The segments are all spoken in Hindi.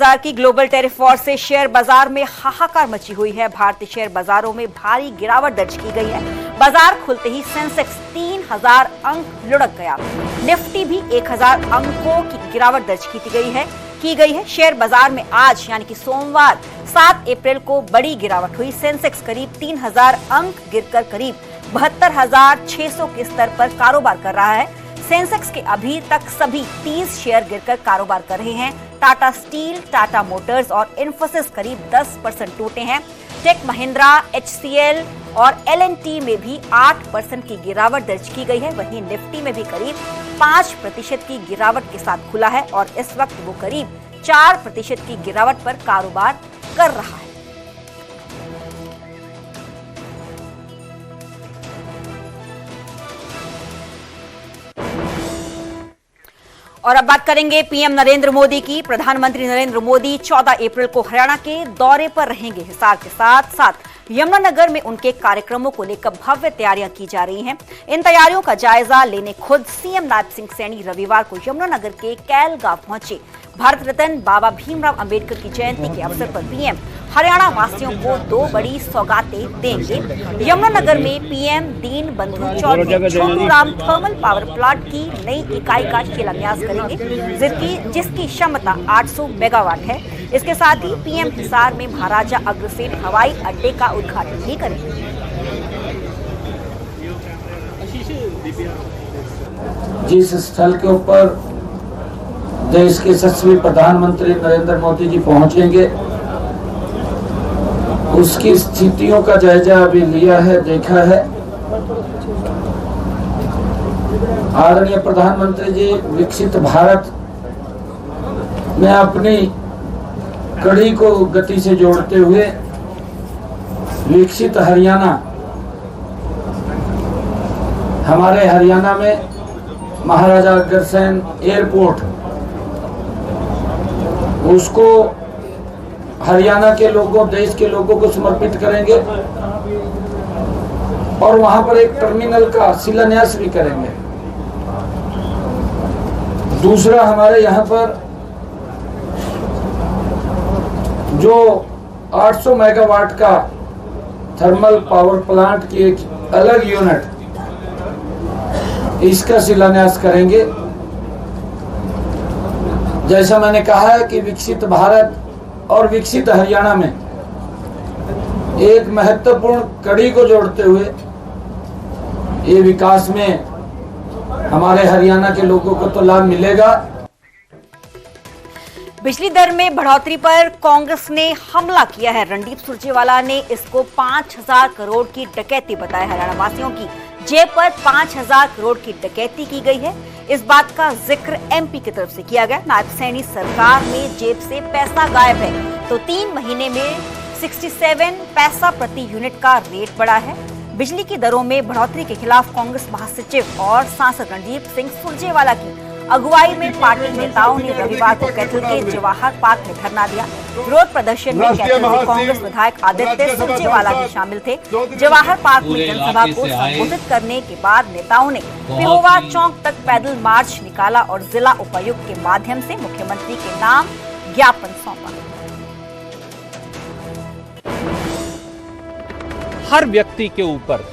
बाजार की ग्लोबल टेरिफ वॉर से शेयर बाजार में हाहाकार मची हुई है। भारतीय शेयर बाजारों में भारी गिरावट दर्ज की गई है। बाजार खुलते ही सेंसेक्स 3000 अंक लुढ़क गया। निफ्टी भी 1000 अंकों की गिरावट दर्ज की गई है। शेयर बाजार में आज यानी कि सोमवार 7 अप्रैल को बड़ी गिरावट हुई। सेंसेक्स करीब 3000 अंक गिरकर करीब 72,600 के स्तर पर कारोबार कर रहा है। सेंसेक्स के अभी तक सभी 30 शेयर गिरकर कारोबार कर रहे हैं। टाटा स्टील, टाटा मोटर्स और इन्फोसिस करीब 10% टूटे हैं। टेक महिंद्रा, HCL और L&T में भी 8% की गिरावट दर्ज की गई है। वहीं निफ्टी में भी करीब 5% की गिरावट के साथ खुला है और इस वक्त वो करीब 4% की गिरावट पर कारोबार कर रहा है। और अब बात करेंगे पीएम नरेंद्र मोदी की। प्रधानमंत्री नरेंद्र मोदी 14 अप्रैल को हरियाणा के दौरे पर रहेंगे। हिसार के साथ साथ यमुनानगर में उनके कार्यक्रमों को लेकर भव्य तैयारियां की जा रही हैं। इन तैयारियों का जायजा लेने खुद सीएम नायब सिंह सैनी रविवार को यमुनानगर के कैल गांव पहुंचे। भारत रत्न बाबा भीमराव अंबेडकर की जयंती के अवसर पर पीएम हरियाणा वासियों को 2 बड़ी सौगातें देंगे। यमुनानगर में पीएम दीन बंधु Chaudhary Chhotu Ram thermal power plant की नई इकाई का शिलान्यास करेंगे, जिसकी क्षमता 800 मेगावाट है। इसके साथ ही पीएम हिसार में महाराजा अग्रसेन हवाई अड्डे का उद्घाटन भी करेंगे। जिस स्थल के ऊपर देश के यशस्वी प्रधानमंत्री नरेंद्र मोदी जी पहुंचेंगे, उसकी स्थितियों का जायजा अभी लिया है, देखा है। आदरणीय प्रधानमंत्री जी विकसित भारत में अपनी कड़ी को गति से जोड़ते हुए विकसित हरियाणा, हमारे हरियाणा में महाराजा अग्रसेन एयरपोर्ट, उसको हरियाणा के लोगों, देश के लोगों को समर्पित करेंगे और वहां पर एक टर्मिनल का शिलान्यास भी करेंगे। दूसरा, हमारे यहाँ पर जो 800 मेगावाट का थर्मल पावर प्लांट की एक अलग यूनिट, इसका शिलान्यास करेंगे। जैसा मैंने कहा है कि विकसित भारत और विकसित हरियाणा में एक महत्वपूर्ण कड़ी को जोड़ते हुए ये विकास में हमारे हरियाणा के लोगों को तो लाभ मिलेगा। बिजली दर में बढ़ोतरी पर कांग्रेस ने हमला किया है। रणदीप सुरजेवाला ने इसको 5000 करोड़ की डकैती बताया। हरियाणा वासियों की जेब पर 5000 करोड़ की डकैती की गई है। इस बात का जिक्र एमपी की तरफ से किया गया। नायब सैनी सरकार में जेब से पैसा गायब है तो 3 महीने में 67 पैसा प्रति यूनिट का रेट बढ़ा है। बिजली की दरों में बढ़ोतरी के खिलाफ कांग्रेस महासचिव और सांसद रणदीप सिंह सुरजेवाला की अगुवाई में पार्टी नेताओं ने रविवार को कैथल के जवाहर पार्क में धरना दिया। विरोध प्रदर्शन में कैथल के कांग्रेस विधायक आदित्य सुरजेवाला भी शामिल थे। जवाहर पार्क में जनसभा को संबोधित करने के बाद नेताओं ने पिहोवा चौक तक पैदल मार्च निकाला और जिला उपायुक्त के माध्यम से मुख्यमंत्री के नाम ज्ञापन सौंपा। हर व्यक्ति के ऊपर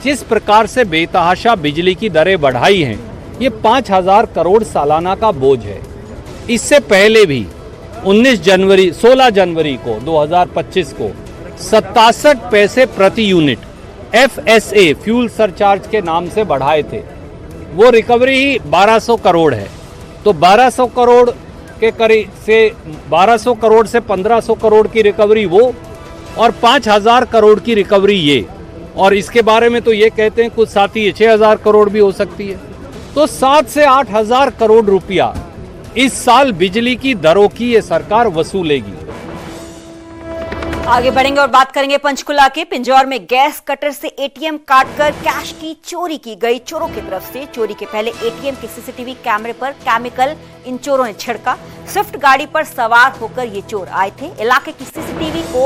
जिस प्रकार से बेतहाशा बिजली की दरें बढ़ाई हैं, ये 5000 करोड़ सालाना का बोझ है। इससे पहले भी 16 जनवरी को 2025 को 67 पैसे प्रति यूनिट FSA फ्यूल सरचार्ज के नाम से बढ़ाए थे। वो रिकवरी ही 1200 करोड़ है। तो 1200 करोड़ के करीब से 1200 करोड़ से 1500 करोड़ की रिकवरी वो और 5000 करोड़ की रिकवरी ये। और इसके बारे में तो ये कहते हैं कुछ साथी 6000 करोड़ भी हो सकती है। तो 7 से 8000 करोड़ रुपया इस साल बिजली की दरों की ये सरकार वसूलेगी। आगे बढ़ेंगे और बात करेंगे पंचकुला के। पिंजौर में गैस कटर से एटीएम काटकर कैश की चोरी की गई। चोरों की तरफ से चोरी के पहले एटीएम के सीसीटीवी कैमरे पर केमिकल इन चोरों ने छिड़का। स्विफ्ट गाड़ी पर सवार होकर ये चोर आए थे। इलाके की सीसीटीवी को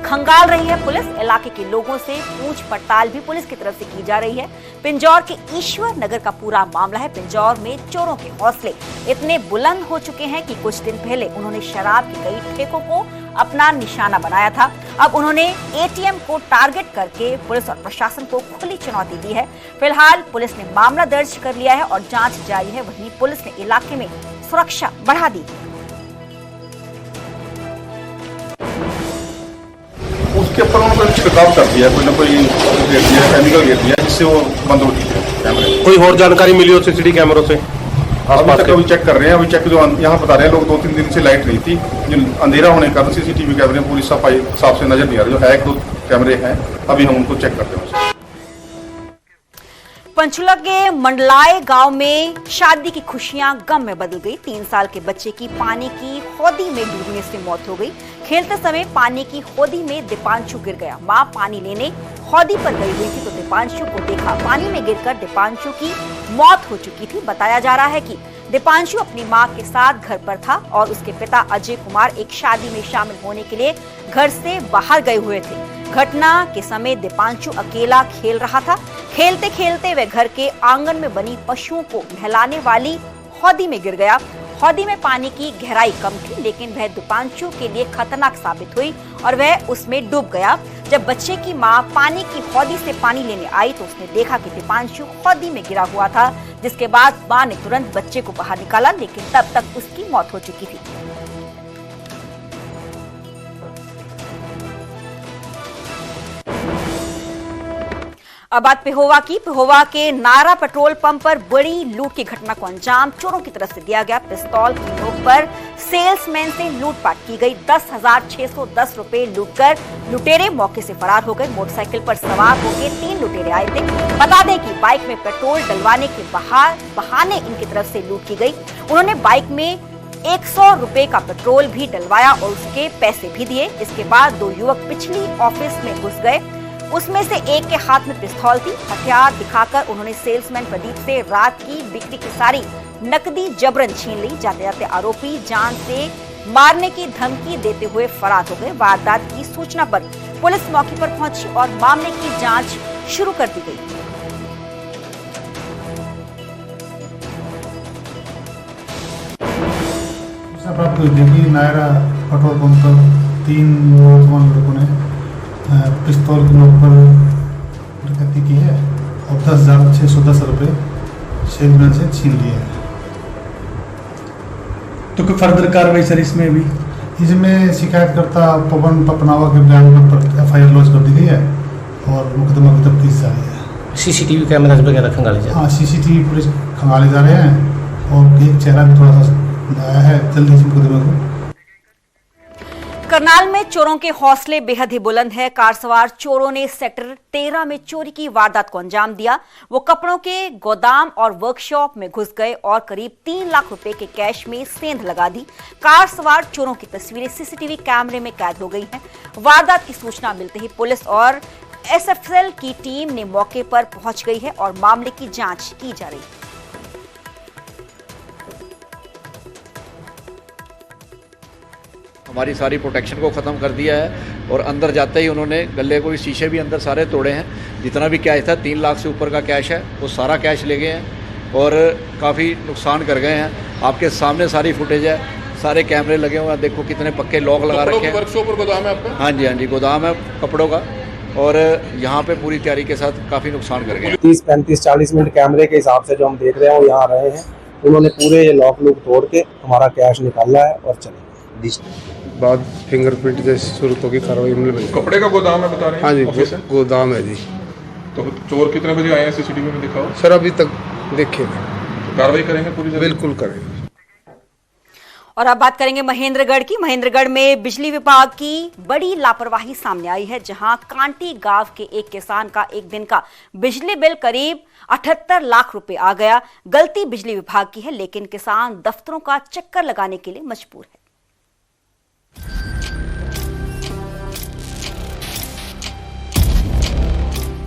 खंगाल रही है पुलिस। इलाके के लोगों से पूछ पड़ताल भी पुलिस की तरफ से की जा रही है। पिंजौर के ईश्वर नगर का पूरा मामला है। पिंजौर में चोरों के हौसले इतने बुलंद हो चुके हैं कि कुछ दिन पहले उन्होंने शराब के कई ठेकों को अपना निशाना बनाया था। अब उन्होंने एटीएम को टारगेट करके पुलिस और प्रशासन को खुली चुनौती दी है। फिलहाल पुलिस ने मामला दर्ज कर लिया है और जांच जारी है। वहीं पुलिस ने इलाके में सुरक्षा बढ़ा दी। उसके ऊपर उन्होंने छिड़काव कर दिया, कोई ना कोई गिर दिया, केमिकल गिर दिया, जिससे वो बंद होती है कैमरे। कोई और जानकारी मिली हो सीसीटीवी कैमरों से? अभी तक अभी चेक कर रहे हैं। अभी चेक जो यहाँ बता रहे हैं लोग 2-3 दिन से लाइट नहीं थी, जो अंधेरा होने के कारण सीसीटीवी कैमरे पूरी सफाई साफ से नजर नहीं आ रही। जो है 1-2 कैमरे हैं, अभी हम उनको चेक करते हैं। पंचकुला के मंडलाए गांव में शादी की खुशियां गम में बदल गई। 3 साल के बच्चे की पानी की हौदी में डूबने से मौत हो गई। खेलते समय पानी की हौदी में दीपांशु गिर गया। मां पानी लेने हौदी पर गई हुई थी तो दीपांशु को देखा। पानी में गिरकर दीपांशु की मौत हो चुकी थी। बताया जा रहा है कि दीपांशु अपनी मां के साथ घर पर था और उसके पिता अजय कुमार एक शादी में शामिल होने के लिए घर से बाहर गए हुए थे। घटना के समय दीपांशु अकेला खेल रहा था। खेलते खेलते वह घर के आंगन में बनी पशुओं को नहलाने वाली हौदी में गिर गया। हौदी में पानी की गहराई कम थी, लेकिन वह दीपांशु के लिए खतरनाक साबित हुई और वह उसमें डूब गया। जब बच्चे की मां पानी की हौदी से पानी लेने आई तो उसने देखा कि दीपांशु हौदी में गिरा हुआ था, जिसके बाद मां ने तुरंत बच्चे को बाहर निकाला, लेकिन तब तक उसकी मौत हो चुकी थी। अब बात पेहोवा की। पेहोवा के नारा पेट्रोल पंप पर बड़ी लूट की घटना को अंजाम चोरों की तरफ से दिया गया। पिस्तौल की नोक पर सेल्समैन से लूटपाट की गई। 10,610 रुपए लूटकर लुटेरे मौके से फरार हो गए। मोटरसाइकिल पर सवार होकर 3 लुटेरे आए थे। बता दें कि बाइक में पेट्रोल डलवाने के बहाने इनकी तरफ से लूट की गई। उन्होंने बाइक में 100 रुपए का पेट्रोल भी डलवाया और उसके पैसे भी दिए। इसके बाद 2 युवक पिछली ऑफिस में घुस गए। उसमें से एक के हाथ में पिस्तौल थी। हथियार दिखाकर उन्होंने सेल्समैन प्रदीप से रात की बिक्री की सारी नकदी जबरन छीन ली। जाते जाते आरोपी जान से मारने की धमकी देते हुए फरार हो गए। वारदात की सूचना पर पुलिस मौके पर पहुंची और मामले की जांच शुरू कर दी गई। प्राप्त हुई थी कि नायरा पेट्रोल पंप पर 3 नौजवान लड़कों ने पिस्तौल की नोक पर डकैती की है और 10,610 रुपये सेल्समैन से छीन लिए हैं। तो कोई फर्दर कार्रवाई सर इसमें भी? इसमें शिकायतकर्ता पवन पपनावा के बयान पर FIR लॉन्च कर दी गई है और मुकदमा की तफ्तीश जारी है। सीसीटीवी कैमरा वगैरह खंगाले जा रहे हैं? हाँ, सीसीटीवी पुलिस खंगाले जा रहे हैं और एक चेहरा भी थोड़ा सा नया है। जल्दी से मुकदमे को। करनाल में चोरों के हौसले बेहद ही बुलंद है। कार सवार चोरों ने सेक्टर 13 में चोरी की वारदात को अंजाम दिया। वो कपड़ों के गोदाम और वर्कशॉप में घुस गए और करीब 3 लाख रुपए के कैश में सेंध लगा दी। कार सवार चोरों की तस्वीरें सीसीटीवी कैमरे में कैद हो गई हैं। वारदात की सूचना मिलते ही पुलिस और SFL की टीम ने मौके पर पहुंच गई है और मामले की जांच की जा रही है। हमारी सारी प्रोटेक्शन को ख़त्म कर दिया है और अंदर जाते ही उन्होंने गले को शीशे भी अंदर सारे तोड़े हैं। जितना भी कैश था 3 लाख से ऊपर का कैश है वो सारा कैश ले गए हैं और काफ़ी नुकसान कर गए हैं। आपके सामने सारी फुटेज है, सारे कैमरे लगे हुए हैं। देखो कितने पक्के लॉक लगा रखे हैं। वर्कशॉप और गोदाम है आपका? हाँ जी, गोदाम है कपड़ों का और यहाँ पे पूरी तैयारी के साथ काफ़ी नुकसान कर गए। 30, 35, 40 मिनट कैमरे के हिसाब से जो हम देख रहे हैं वो यहाँ रहे हैं। उन्होंने पूरे ये लॉक तोड़ के हमारा कैश निकाला है और चले बाद फिंगरप्रिंट जैसी सूरतों की कार्रवाई हमने नहीं। कपड़े का गोदाम है बता रहे हैं? हाँ जी, गोदाम है जी। तो चोर कितने बजे आए हैं सीसीटीवी में दिखाओ? सर अभी तक देखे नहीं। तो कार्रवाई करेंगे पूरी? बिल्कुल करेंगे। और अब बात करेंगे महेंद्रगढ़ की। महेंद्रगढ़ में बिजली विभाग की बड़ी लापरवाही सामने आई है, जहां कांटी गांव के एक किसान का एक दिन का बिजली बिल करीब 78 लाख रुपए आ गया। गलती बिजली विभाग की है, लेकिन किसान दफ्तरों का चक्कर लगाने के लिए मजबूर है।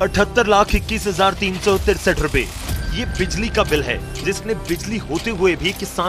78,21,363 रुपए ये बिजली का बिल है, जिसने बिजली होते हुए भी किसान